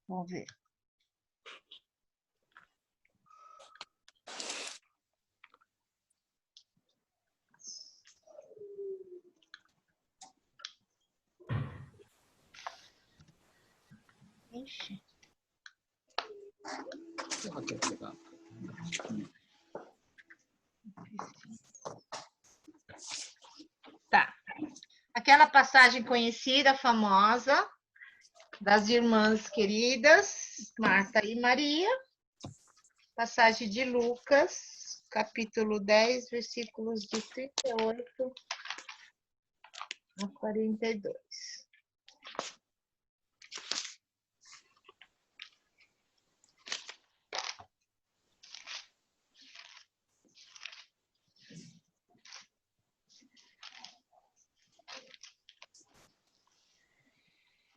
Vamos ver. Ixi. Tá. Aquela passagem conhecida, famosa, das irmãs queridas, Marta e Maria, passagem de Lucas, capítulo 10, versículos de 38 a 42.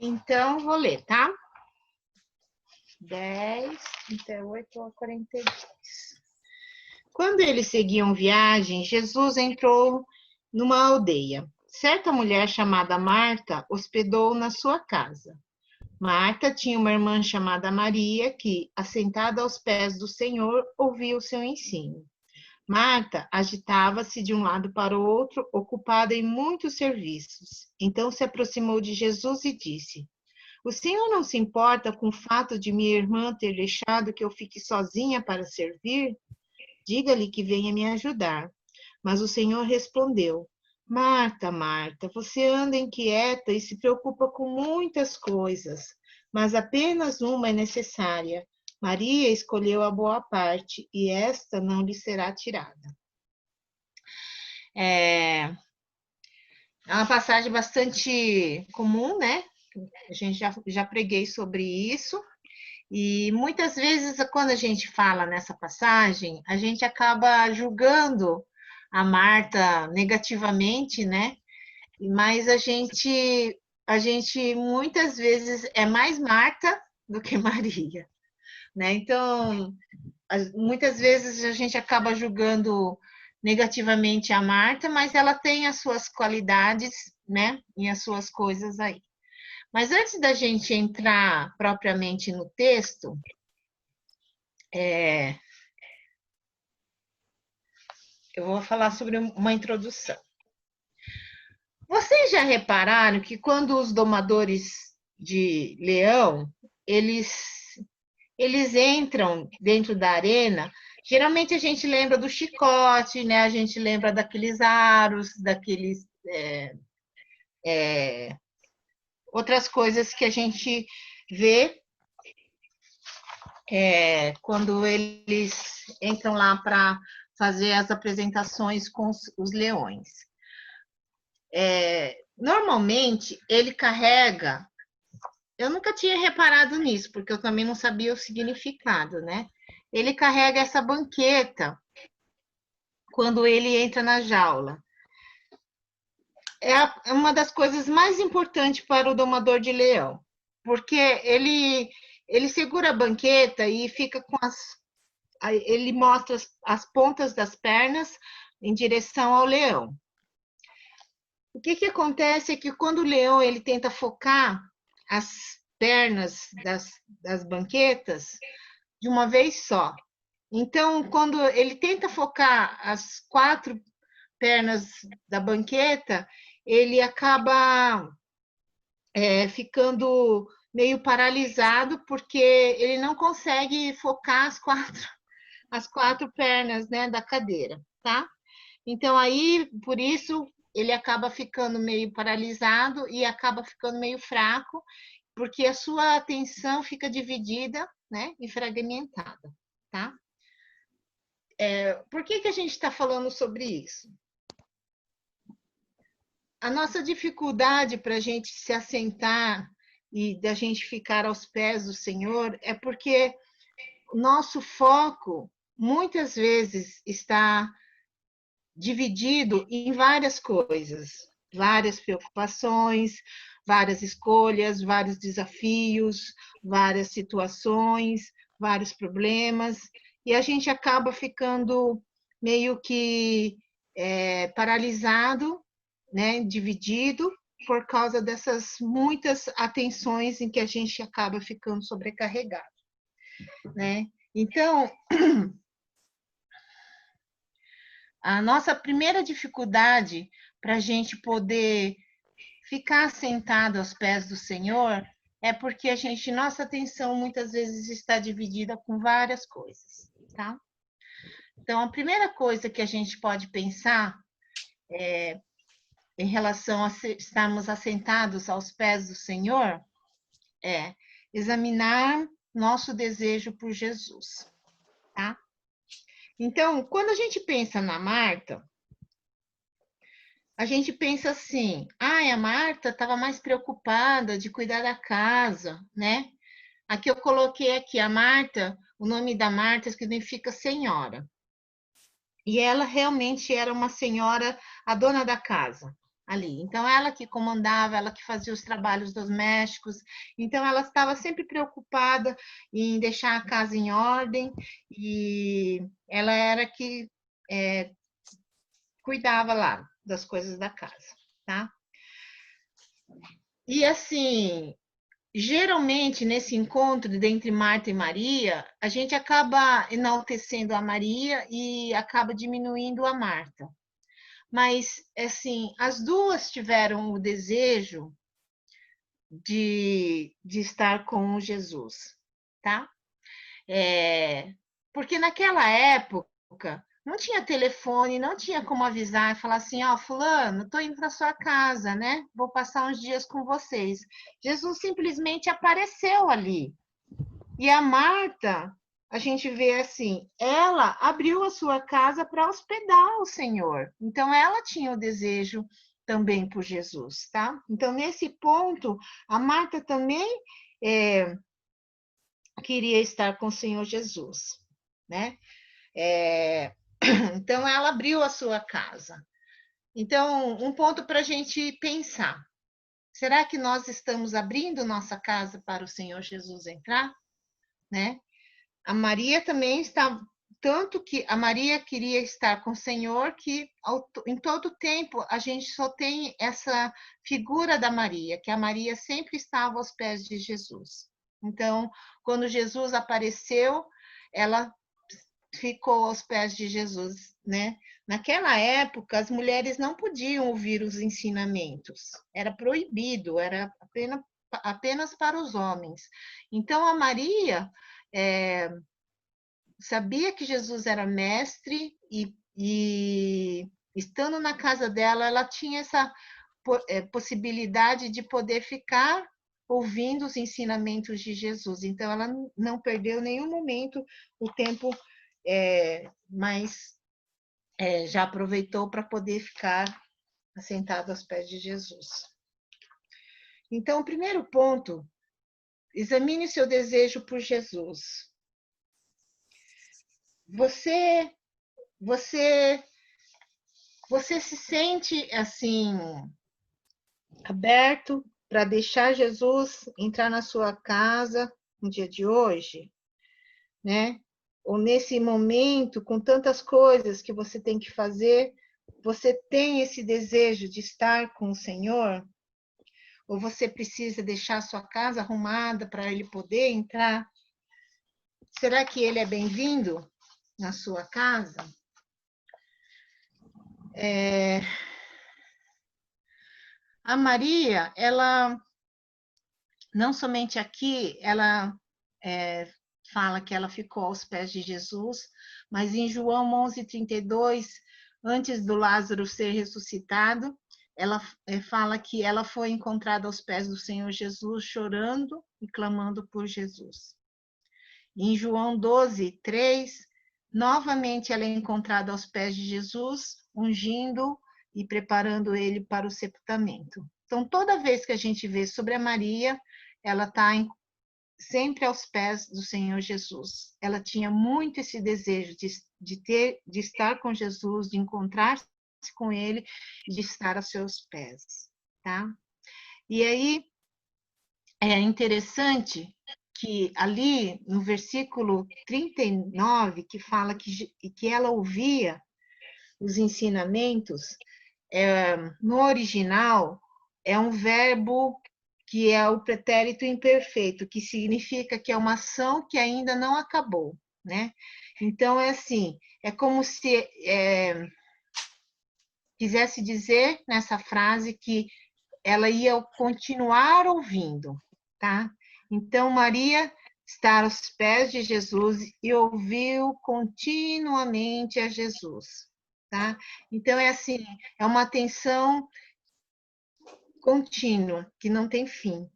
Então, vou ler, tá? 10, 38 a 42. Quando eles seguiam viagem, Jesus entrou numa aldeia. Certa mulher chamada Marta hospedou na sua casa. Marta tinha uma irmã chamada Maria que, assentada aos pés do Senhor, ouvia o seu ensino. Marta agitava-se de um lado para o outro, ocupada em muitos serviços. Então se aproximou de Jesus e disse: O Senhor não se importa com o fato de minha irmã ter deixado que eu fique sozinha para servir? Diga-lhe que venha me ajudar. Mas o Senhor respondeu: Marta, Marta, você anda inquieta e se preocupa com muitas coisas, mas apenas uma é necessária. Maria escolheu a boa parte e esta não lhe será tirada. É uma passagem bastante comum, né? A gente já preguei sobre isso. E muitas vezes, quando a gente fala nessa passagem, a gente acaba julgando a Marta negativamente, né? Mas a gente muitas vezes é mais Marta do que Maria, né? Então, muitas vezes a gente acaba julgando negativamente a Marta, mas ela tem as suas qualidades, né? E as suas coisas aí. Mas antes da gente entrar propriamente no texto, eu vou falar sobre uma introdução. Vocês já repararam que quando os domadores de leão, eles entram dentro da arena, geralmente a gente lembra do chicote, né? A gente lembra daqueles aros, daqueles outras coisas que a gente vê quando eles entram lá para fazer as apresentações com os leões. Normalmente, ele carrega... Eu nunca tinha reparado nisso, porque eu também não sabia o significado, né? Ele carrega essa banqueta quando ele entra na jaula. É uma das coisas mais importantes para o domador de leão, porque ele segura a banqueta e fica com ele mostra as pontas das pernas em direção ao leão. O que acontece é que quando o leão ele tenta focar as pernas das banquetas de uma vez só. Então, quando ele tenta focar as 4 pernas da banqueta, ele acaba ficando meio paralisado, porque ele não consegue focar as quatro pernas, né, da cadeira, tá? Então, aí, por isso, ele acaba ficando meio paralisado e acaba ficando meio fraco, porque a sua atenção fica dividida, né, e fragmentada, tá? Por que a gente está falando sobre isso? A nossa dificuldade para a gente se assentar e da gente ficar aos pés do Senhor é porque o nosso foco, muitas vezes, está dividido em várias coisas, várias preocupações, várias escolhas, vários desafios, várias situações, vários problemas, e a gente acaba ficando meio que paralisado, né, dividido, por causa dessas muitas atenções em que a gente acaba ficando sobrecarregado, né? Então, a nossa primeira dificuldade para a gente poder ficar sentado aos pés do Senhor é porque nossa atenção muitas vezes está dividida com várias coisas, tá? Então, a primeira coisa que a gente pode pensar em relação a estarmos assentados aos pés do Senhor é examinar nosso desejo por Jesus, tá? Então, quando a gente pensa na Marta, a gente pensa assim, a Marta estava mais preocupada de cuidar da casa, né? Aqui eu coloquei aqui a Marta, o nome da Marta significa senhora. E ela realmente era uma senhora, a dona da casa ali. Então, ela que comandava, ela que fazia os trabalhos domésticos. Então, ela estava sempre preocupada em deixar a casa em ordem e ela era que cuidava lá das coisas da casa, tá? E assim, geralmente nesse encontro entre Marta e Maria, a gente acaba enaltecendo a Maria e acaba diminuindo a Marta. Mas, assim, as duas tiveram o desejo de estar com Jesus, tá? Porque naquela época não tinha telefone, não tinha como avisar e falar assim, ó, fulano, tô indo para sua casa, né? Vou passar uns dias com vocês. Jesus simplesmente apareceu ali. E a Marta, a gente vê assim, ela abriu a sua casa para hospedar o Senhor. Então, ela tinha o desejo também por Jesus, tá? Então, nesse ponto, a Marta também queria estar com o Senhor Jesus, né? Então, ela abriu a sua casa. Então, um ponto para a gente pensar. Será que nós estamos abrindo nossa casa para o Senhor Jesus entrar? Né? A Maria também está, tanto que a Maria queria estar com o Senhor, que em todo tempo a gente só tem essa figura da Maria, que a Maria sempre estava aos pés de Jesus. Então, quando Jesus apareceu, ela ficou aos pés de Jesus, né? Naquela época, as mulheres não podiam ouvir os ensinamentos, era proibido, era apenas para os homens. Então, a Maria sabia que Jesus era mestre e estando na casa dela, ela tinha essa possibilidade de poder ficar ouvindo os ensinamentos de Jesus. Então, ela não perdeu nenhum momento o tempo, mas já aproveitou para poder ficar assentada aos pés de Jesus. Então, o primeiro ponto, examine seu desejo por Jesus. Você se sente assim aberto para deixar Jesus entrar na sua casa no dia de hoje, né? Ou nesse momento, com tantas coisas que você tem que fazer, você tem esse desejo de estar com o Senhor? Ou você precisa deixar sua casa arrumada para ele poder entrar? Será que ele é bem-vindo na sua casa? A Maria, ela não somente aqui, ela fala que ela ficou aos pés de Jesus, mas em João 11:32, antes do Lázaro ser ressuscitado, ela fala que ela foi encontrada aos pés do Senhor Jesus, chorando e clamando por Jesus. Em João 12:3, novamente ela é encontrada aos pés de Jesus, ungindo e preparando ele para o sepultamento. Então, toda vez que a gente vê sobre a Maria, ela está sempre aos pés do Senhor Jesus. Ela tinha muito esse desejo de estar com Jesus, de encontrar-se com ele, de estar aos seus pés, tá? E aí é interessante que ali no versículo 39, que fala que ela ouvia os ensinamentos, no original, é um verbo que é o pretérito imperfeito, que significa que é uma ação que ainda não acabou, né? Então, é assim, é como se quisesse dizer nessa frase que ela ia continuar ouvindo, tá? Então, Maria está aos pés de Jesus e ouviu continuamente a Jesus, tá? Então, é assim, é uma atenção contínua, que não tem fim,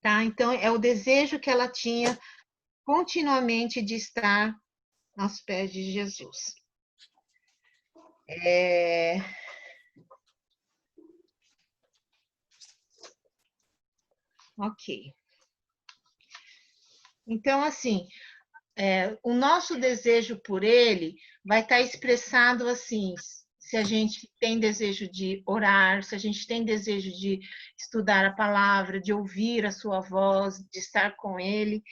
tá? Então, é o desejo que ela tinha continuamente de estar aos pés de Jesus. Ok. Então, assim, o nosso desejo por ele vai estar expressado assim, se a gente tem desejo de orar, se a gente tem desejo de estudar a palavra, de ouvir a sua voz, de estar com ele,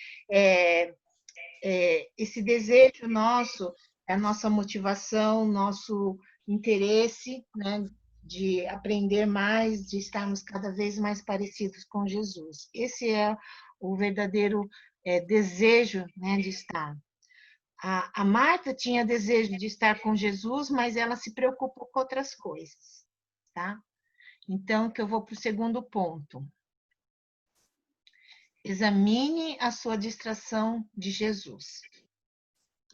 esse desejo nosso é a nossa motivação, nosso interesse, né, de aprender mais, de estarmos cada vez mais parecidos com Jesus. Esse é o verdadeiro desejo, né, de estar. A Marta tinha desejo de estar com Jesus, mas ela se preocupou com outras coisas, tá? Então, que eu vou para o segundo ponto. Examine a sua distração de Jesus.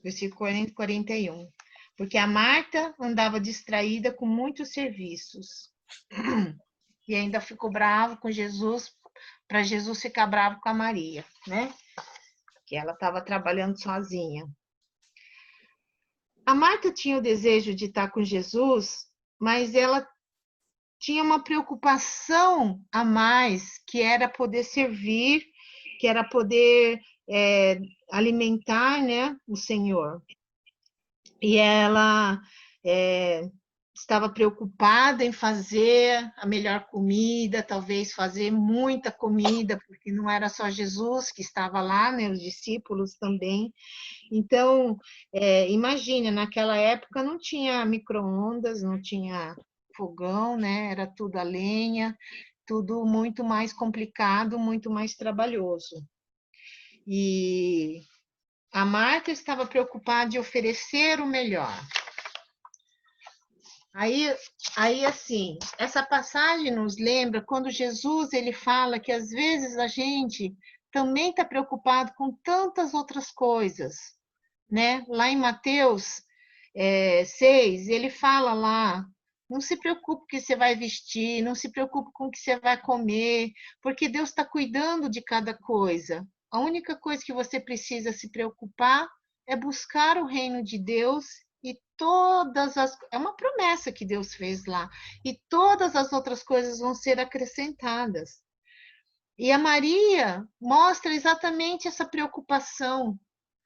Versículo 41. Porque a Marta andava distraída com muitos serviços. E ainda ficou bravo com Jesus, para Jesus ficar bravo com a Maria, né? Que ela estava trabalhando sozinha. A Marta tinha o desejo de estar com Jesus, mas ela tinha uma preocupação a mais, que era poder servir, que era poder alimentar, né, o Senhor. E ela estava preocupada em fazer a melhor comida, talvez fazer muita comida, porque não era só Jesus que estava lá, né, os discípulos também. Então, imagina, naquela época não tinha micro-ondas, não tinha fogão, né? Era tudo a lenha, tudo muito mais complicado, muito mais trabalhoso. E a Marta estava preocupada de oferecer o melhor. Aí, assim, essa passagem nos lembra quando Jesus ele fala que às vezes a gente também está preocupado com tantas outras coisas, né? Lá em Mateus 6, ele fala lá, não se preocupe com o que você vai vestir, não se preocupe com o que você vai comer, porque Deus está cuidando de cada coisa. A única coisa que você precisa se preocupar é buscar o reino de Deus e todas as... É uma promessa que Deus fez lá. E todas as outras coisas vão ser acrescentadas. E a Maria mostra exatamente essa preocupação,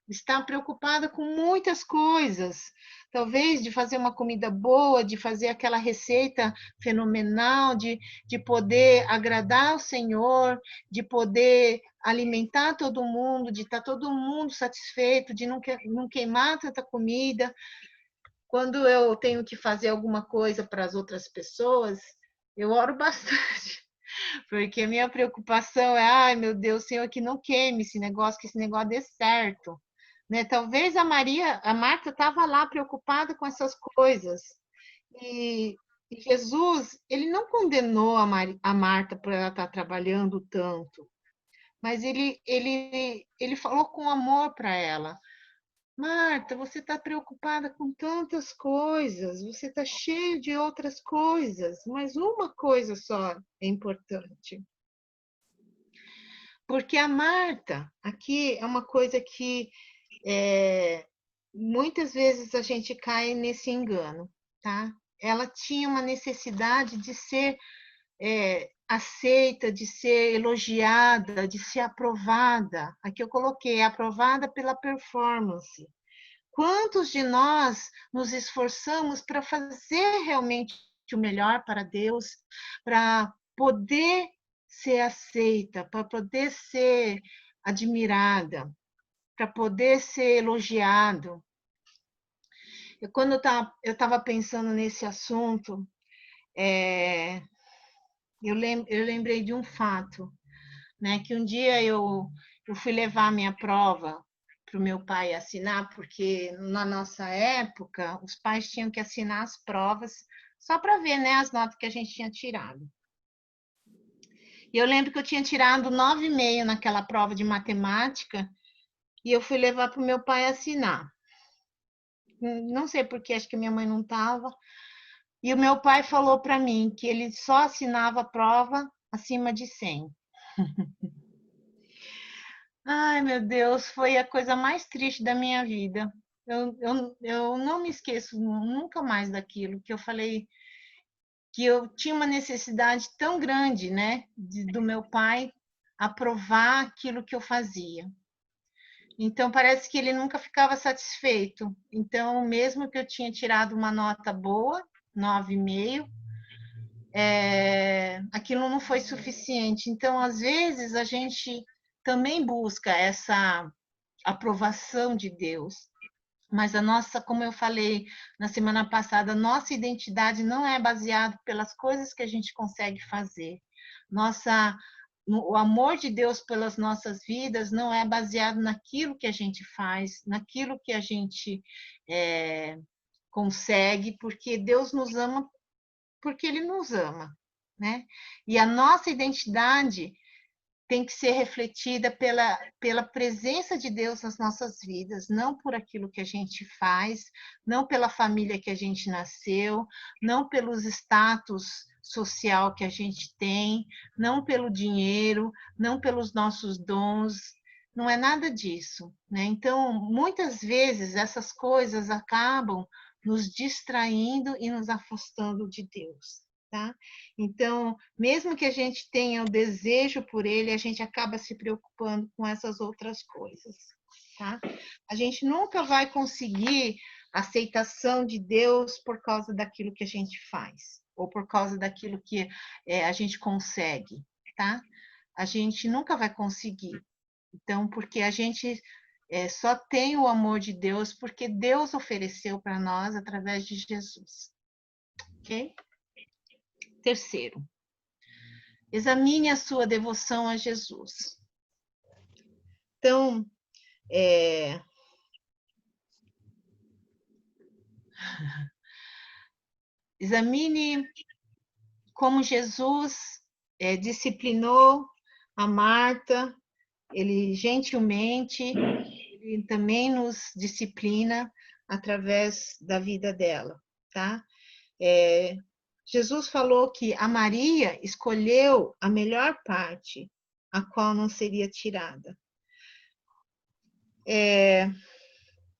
está preocupada com muitas coisas, talvez de fazer uma comida boa, de fazer aquela receita fenomenal, de poder agradar o Senhor, de poder alimentar todo mundo, de estar todo mundo satisfeito, de não queimar tanta comida. Quando eu tenho que fazer alguma coisa para as outras pessoas, eu oro bastante. Porque a minha preocupação é, ai meu Deus, Senhor, que não queime esse negócio, que esse negócio dê certo. Né? Talvez a Marta estava lá preocupada com essas coisas. E, e Jesus, ele não condenou a Marta por ela estar trabalhando tanto, mas ele falou com amor para ela. Marta, você está preocupada com tantas coisas, você está cheio de outras coisas, mas uma coisa só é importante. Porque a Marta, aqui é uma coisa que muitas vezes a gente cai nesse engano, tá? Ela tinha uma necessidade de ser aceita, de ser elogiada, de ser aprovada. Aqui eu coloquei aprovada pela performance. Quantos de nós nos esforçamos para fazer realmente o melhor para Deus, para poder ser aceita, para poder ser admirada, para poder ser elogiado? Quando eu estava pensando nesse assunto, eu lembrei de um fato, né? Que um dia eu fui levar a minha prova para o meu pai assinar, porque na nossa época os pais tinham que assinar as provas só para ver, né, as notas que a gente tinha tirado. E eu lembro que eu tinha tirado 9,5 naquela prova de matemática e eu fui levar para o meu pai assinar. Não sei porque, acho que minha mãe não estava. E o meu pai falou para mim que ele só assinava a prova acima de 100. Ai, meu Deus, foi a coisa mais triste da minha vida. Eu não me esqueço nunca mais daquilo, que eu falei que eu tinha uma necessidade tão grande, né, do meu pai aprovar aquilo que eu fazia. Então, parece que ele nunca ficava satisfeito. Então, mesmo que eu tinha tirado uma nota boa, 9,5, aquilo não foi suficiente. Então, às vezes, a gente também busca essa aprovação de Deus. Mas a nossa, como eu falei na semana passada, nossa identidade não é baseada pelas coisas que a gente consegue fazer. O amor de Deus pelas nossas vidas não é baseado naquilo que a gente faz, naquilo que a gente consegue, porque Deus nos ama porque Ele nos ama, né? E a nossa identidade tem que ser refletida pela presença de Deus nas nossas vidas, não por aquilo que a gente faz, não pela família que a gente nasceu, não pelos status social que a gente tem, não pelo dinheiro, não pelos nossos dons, não é nada disso, né? Então, muitas vezes essas coisas acabam nos distraindo e nos afastando de Deus. Tá? Então, mesmo que a gente tenha o desejo por ele, a gente acaba se preocupando com essas outras coisas. Tá? A gente nunca vai conseguir a aceitação de Deus por causa daquilo que a gente faz, ou por causa daquilo que a gente consegue. Tá? A gente nunca vai conseguir. Então, porque a gente só tem o amor de Deus porque Deus ofereceu para nós através de Jesus. Ok? Terceiro, examine a sua devoção a Jesus. Então, examine como Jesus disciplinou a Marta, ele gentilmente, ele também nos disciplina através da vida dela, tá? Jesus falou que a Maria escolheu a melhor parte, a qual não seria tirada.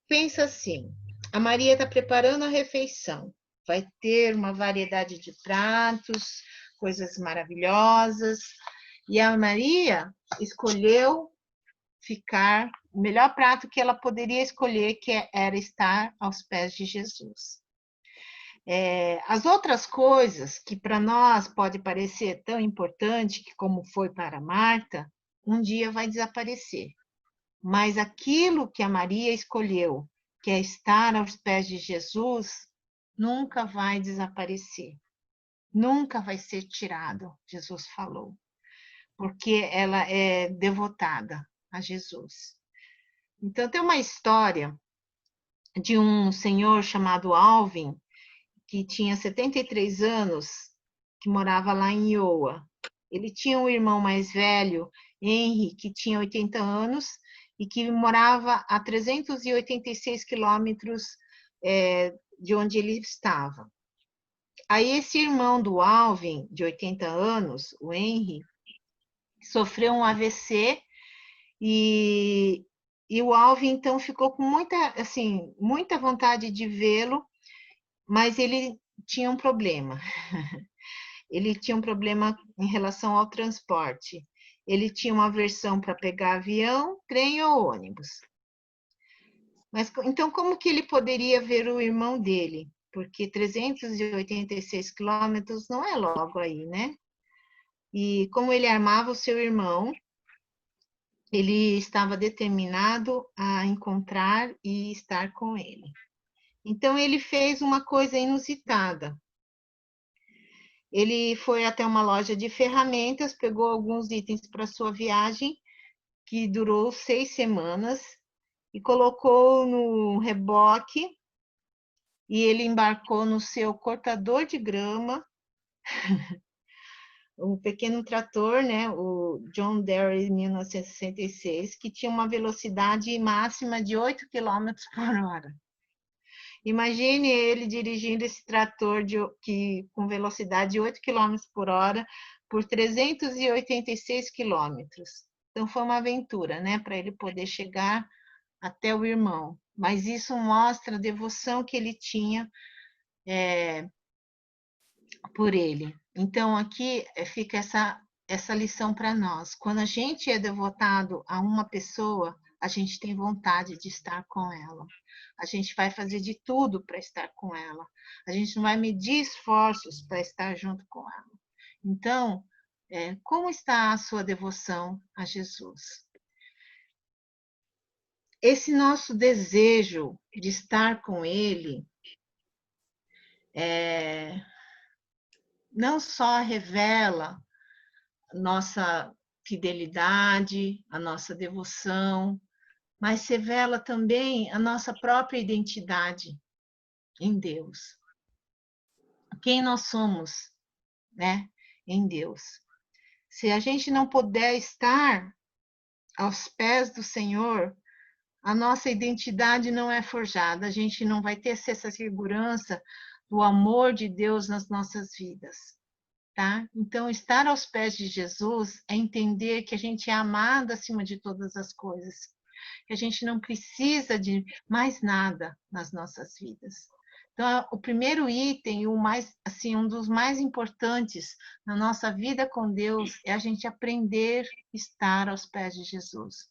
Pensa assim, a Maria está preparando a refeição, vai ter uma variedade de pratos, coisas maravilhosas, e a Maria escolheu ficar o melhor prato que ela poderia escolher, que era estar aos pés de Jesus. As outras coisas que para nós pode parecer tão importante como foi para Marta, um dia vai desaparecer. Mas aquilo que a Maria escolheu, que é estar aos pés de Jesus, nunca vai desaparecer. Nunca vai ser tirado, Jesus falou, porque ela é devotada a Jesus. Então, tem uma história de um senhor chamado Alvin, que tinha 73 anos, que morava lá em Iowa. Ele tinha um irmão mais velho, Henry, que tinha 80 anos e que morava a 386 quilômetros de onde ele estava. Aí esse irmão do Alvin, de 80 anos, o Henry, sofreu um AVC e o Alvin, então, ficou com muita vontade de vê-lo, mas ele tinha um problema. Ele tinha um problema em relação ao transporte. Ele tinha uma aversão para pegar avião, trem ou ônibus. Mas então, como que ele poderia ver o irmão dele? Porque 386 quilômetros não é logo aí, né? E como ele amava o seu irmão, ele estava determinado a encontrar e estar com ele. Então, ele fez uma coisa inusitada. Ele foi até uma loja de ferramentas, pegou alguns itens para sua viagem, que durou 6 semanas, e colocou no reboque, e ele embarcou no seu cortador de grama, o pequeno trator, né, o John Deere 1966, que tinha uma velocidade máxima de 8 quilômetros por hora. Imagine ele dirigindo esse trator com velocidade de 8 quilômetros por hora por 386 quilômetros. Então, foi uma aventura, né, para ele poder chegar até o irmão. Mas isso mostra a devoção que ele tinha por ele. Então, aqui fica essa lição para nós. Quando a gente é devotado a uma pessoa, a gente tem vontade de estar com ela. A gente vai fazer de tudo para estar com ela. A gente não vai medir esforços para estar junto com ela. Então, como está a sua devoção a Jesus? Esse nosso desejo de estar com Ele não só revela nossa fidelidade, a nossa devoção, mas revela também a nossa própria identidade em Deus. Quem nós somos, né, em Deus. Se a gente não puder estar aos pés do Senhor, a nossa identidade não é forjada, a gente não vai ter essa segurança do amor de Deus nas nossas vidas. Tá? Então, estar aos pés de Jesus é entender que a gente é amado acima de todas as coisas, que a gente não precisa de mais nada nas nossas vidas. Então, o primeiro item, um dos mais importantes na nossa vida com Deus é a gente aprender a estar aos pés de Jesus.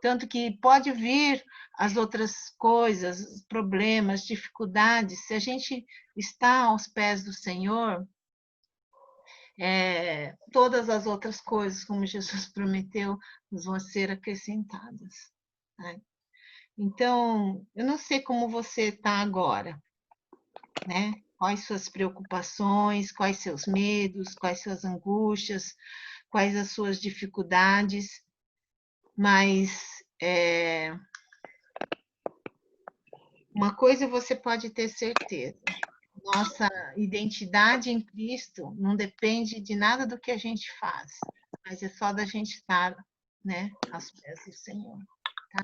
Tanto que pode vir as outras coisas, problemas, dificuldades, se a gente está aos pés do Senhor, todas as outras coisas, como Jesus prometeu, nos vão ser acrescentadas. Né? Então, eu não sei como você está agora, né? Quais suas preocupações, quais seus medos, quais suas angústias, quais as suas dificuldades, mas uma coisa você pode ter certeza: nossa identidade em Cristo não depende de nada do que a gente faz, mas é só da gente estar, né, aos pés do Senhor, tá?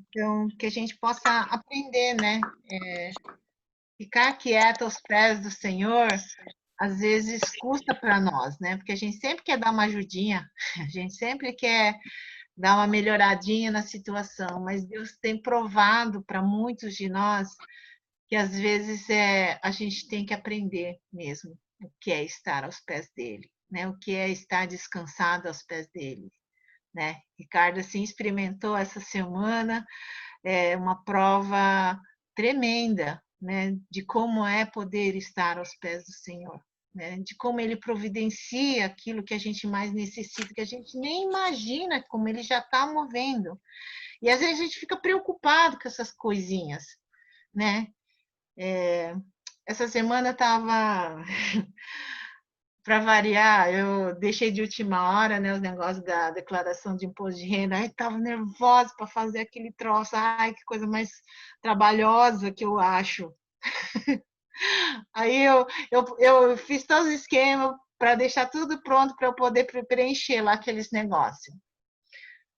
Então, que a gente possa aprender, né, ficar quieto aos pés do Senhor, às vezes custa para nós, né, porque a gente sempre quer dar uma ajudinha, a gente sempre quer dar uma melhoradinha na situação, mas Deus tem provado para muitos de nós que às vezes a gente tem que aprender mesmo o que é estar aos pés dele, né? O que é estar descansado aos pés dele, né? Ricardo assim experimentou essa semana uma prova tremenda, né? De como é poder estar aos pés do Senhor, né? De como ele providencia aquilo que a gente mais necessita, que a gente nem imagina como ele já está movendo. E às vezes a gente fica preocupado com essas coisinhas, né? Essa semana estava, para variar, eu deixei de última hora, né, os negócios da declaração de imposto de renda, aí estava nervosa para fazer aquele troço, ai, que coisa mais trabalhosa que eu acho. Aí eu fiz todos os esquemas para deixar tudo pronto para eu poder preencher lá aqueles negócios.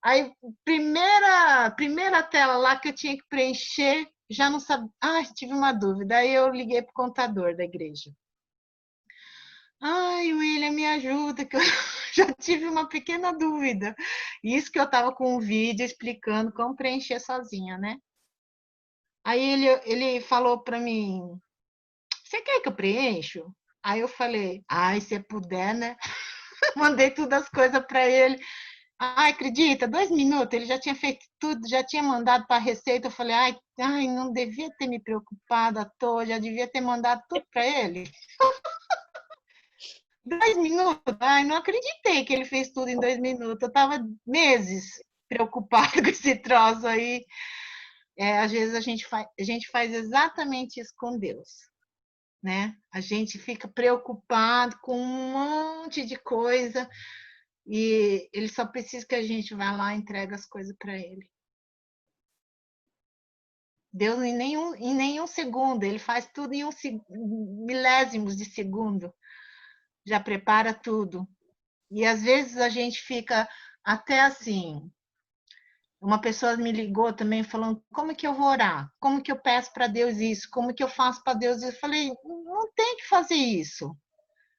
Aí, primeira tela lá que eu tinha que preencher, já não sabia. Ah, tive uma dúvida. Aí eu liguei para o contador da igreja. Ai, William, me ajuda, que eu já tive uma pequena dúvida. Isso que eu estava com um vídeo explicando como preencher sozinha, né? Aí ele falou para mim: Você quer que eu preencho? Aí eu falei: Ai, se puder, né? Mandei todas as coisas para ele. Ai, acredita, 2 minutos, ele já tinha feito tudo, já tinha mandado para a Receita. Eu falei: ai, não devia ter me preocupado à toa, já devia ter mandado tudo para ele. 2 minutos? Ai, não acreditei que ele fez tudo em 2 minutos. Eu estava meses preocupada com esse troço aí. Às vezes a gente faz exatamente isso com Deus. né? A gente fica preocupado com um monte de coisa e ele só precisa que a gente vá lá e entregue as coisas para ele. Deus em nenhum segundo, ele faz tudo em milésimos de segundo, já prepara tudo. E às vezes a gente fica até assim. Uma pessoa me ligou também falando: como que eu vou orar? Como que eu peço para Deus isso? Como que eu faço para Deus isso? Eu falei: não tem que fazer isso.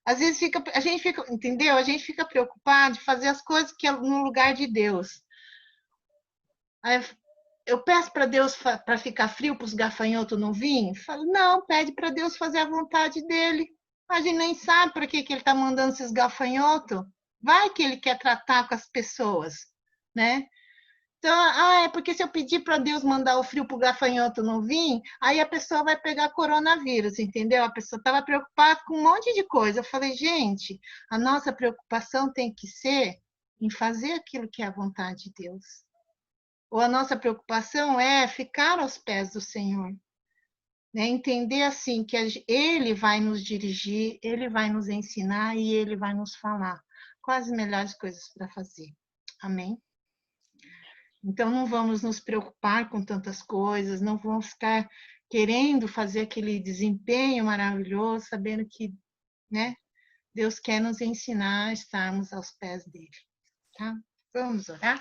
Às vezes a gente fica, entendeu? A gente fica preocupado de fazer as coisas que é no lugar de Deus. Aí eu peço para Deus para ficar frio, para os gafanhotos não virem? Falo: não, pede para Deus fazer a vontade dele. A gente nem sabe para que ele está mandando esses gafanhotos. Vai que ele quer tratar com as pessoas, né? Então, é porque se eu pedir para Deus mandar o frio para o gafanhoto não vir, aí a pessoa vai pegar coronavírus, entendeu? A pessoa estava preocupada com um monte de coisa. Eu falei: gente, a nossa preocupação tem que ser em fazer aquilo que é a vontade de Deus. Ou a nossa preocupação é ficar aos pés do Senhor, né? Entender assim que Ele vai nos dirigir, Ele vai nos ensinar e Ele vai nos falar quais as melhores coisas para fazer. Amém? Então, não vamos nos preocupar com tantas coisas, não vamos ficar querendo fazer aquele desempenho maravilhoso, sabendo que, né, Deus quer nos ensinar a estarmos aos pés dele, tá? Vamos orar?